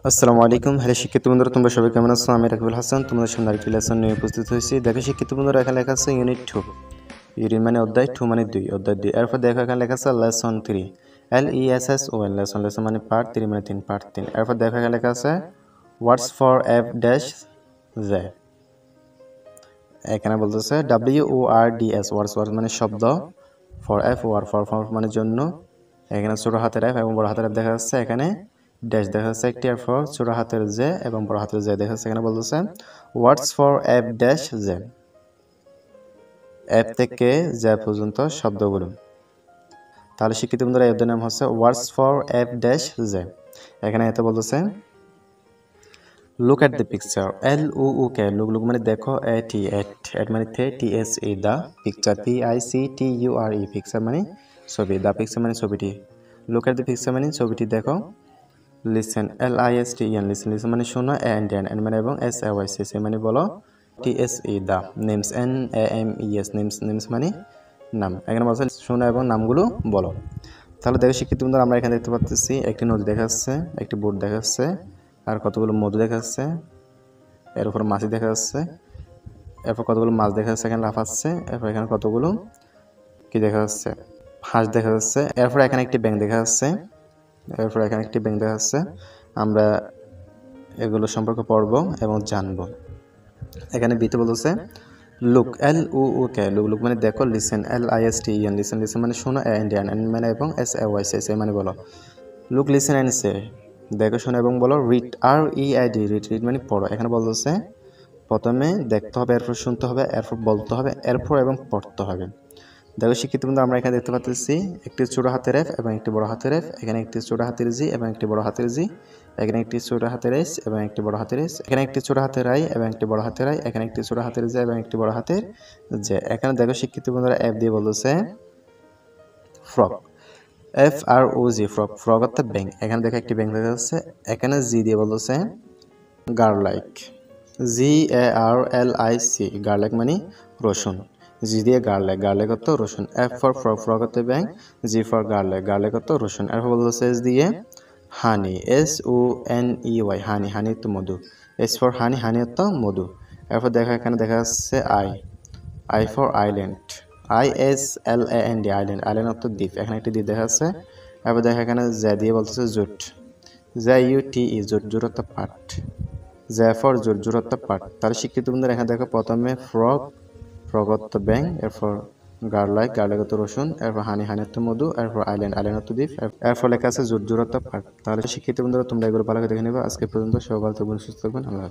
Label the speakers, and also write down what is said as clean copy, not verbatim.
Speaker 1: আসসালামু আলাইকুম। হ্যালো শিক্ষার্থী বন্ধুরা, তোমরা সবাই কেমন আছো? আমি রাকিবুল হাসান তোমাদের সামনে আরেকটি লেসন নিয়ে উপস্থিত হয়েছি। দেখো শিক্ষার্থী বন্ধুরা, এখানে লেখা আছে ইউনিট 2। ইউনিট মানে অধ্যায়, 2 মানে 2, অধ্যায় 2। এরপর দেখো এখানে লেখা আছে লেসন 3, LESSON, লেসন মানে পার্ট, 3 মানে 3, পার্ট 3। এরপর দেখো এখানে লেখা আছে ওয়ার্ডস ফর এফ ড্যাশ জে। এখানে বলতেছে WORDS, ওয়ার্ডস মানে শব্দ, ফর এফ ফর মানে জন্য। এখানে ছোট হাতের এফ এবং বড় হাতের এফ দেখা যাচ্ছে, এখানে ড্যাশ দেখা যাচ্ছে একটি, আর ফর ছোট হাতের জে এবং বড় হাতের জে দেখা যাচ্ছে। এখানে বলতেছে ওয়ার্ডস for F dash J, F থেকে জে পর্যন্ত শব্দগুলো। তাহলে শিক্ষিত বন্ধুরা, এর নাম হচ্ছে ওয়ার্ডস ফর এফ ড্যাশ জে। এখানে এতে বলতেছে look at the picture, LOOK, look মানে দেখো, এট মানে TSE, দা পিকচার, PICTURE, পিকচার মানে ছবি, দা পিকচার মানে ছবিটি। লুক এট দ্য পিকচার মানে ছবিটি দেখো। লিসেন, LISTEN, লিসেন মানে শোনো, এন্ড মানে এবং, SAYC মানে বলো, TSE, দা নেমস, NAMES, নেমস মানে নাম। এখানে বলছে শোনো এবং নামগুলো বলো। তাহলে দেখো শিক্ষিত বন্ধুরা, আমরা এখানে দেখতে পাচ্ছি একটি নদী দেখা যাচ্ছে, একটি বোট দেখা যাচ্ছে, আর কতগুলো মধু দেখা যাচ্ছে, এর উপর মাছি দেখা যাচ্ছে, এরপর কতগুলো মাছ দেখা যাচ্ছে এখানে লাফাচ্ছে, এরপর এখানে কতগুলো কি দেখা যাচ্ছে, হাঁস দেখা যাচ্ছে, এরপর এখানে একটি ব্যাঙ দেখা যাচ্ছে, এরপর এখানে একটি ব্যাঙ দেখা যাচ্ছে। আমরা এগুলো সম্পর্কে পড়বো এবং জানবো। এখানে বিতে বলতেছে লুক, LOOK, লুক মানে দেখো। লিসেন, LISTEN, লিসেন মানে শোনো, এন্ড মানে এবং, SAYC মানে বলো। লুক, লিসেন এন্ড সে, দেখো শোনো এবং বলো। রিড, READ, রিড মানে পড়ো। এখানে বলতেছে প্রথমে দেখতে হবে, এরপর শুনতে হবে, এরপর বলতে হবে, এরপর এবং পড়তে হবে। দেখো শিক্ষিত বন্ধু, আমরা এখানে দেখতে পাচ্ছি একটি ছোট হাতের এফ এবং একটি বড় হাতের এফ, এখানে একটি ছোট হাতের জি এবং একটি বড় হাতের জি, এখানে একটি ছোট হাতের এস এবং একটি বড় হাতের এস, এখানে একটি ছোট হাতের আই এবং একটি বড় হাতের আই, এখানে একটি ছোট হাতের জে এবং একটি বড় হাতের জে। এখানে দেখো শিক্ষিত বন্ধুরা, এফ দিয়ে বলতেছে ফ্রগ, FROG, ফ্রগ অর্থাৎ ব্যাঙ। এখানে দেখো একটি ব্যাঙ দেখা যাচ্ছে। এখানে জি দিয়ে বলতেছে গার্লাইক, GARLIC, গার্লিক মানে রসুন। জি দিয়ে গার্লিক অর্থ রসুন। F ফর ফ্রগ অর্থ ব্যাঙ, G ফর গার্লিক অর্থ রসুন। এরপর বলতেছে এস দিয়ে হানি, SONEY, হানি অর্থ মধু। এস ফর হানি অর্থ মধু। এরপর এখানে দেখা যাচ্ছে I for island, ISLAND, island অর্থ দ্বীপ। এখানে একটি দ্বীপ দেখা যাচ্ছে। এরপর এখানে জে দিয়ে বলতেছে জুট, JUTE, জুট অর্থ পাট। ফর জোর অর্থ পাট। তাহলে শিক্ষিত বন্ধুরা, এখানে দেখো প্রথমে ফ্রগ অর্থ ব্যাঙ, এরপর গার্লাইক অর্থ রসুন, এরপর হানি অর্থ মধু, এরপর আইল্যান্ড অর্থ দ্বীপ, এরপর লেখা আছে জোর অর্থ পাট। তাহলে শিক্ষিত বন্ধুরা, তোমরা এগুলো ভালো করে দেখে নেবে। আজকে পর্যন্ত সবাই ভালো থাকবেন, সুস্থ থাকবেন। আল্লাহ।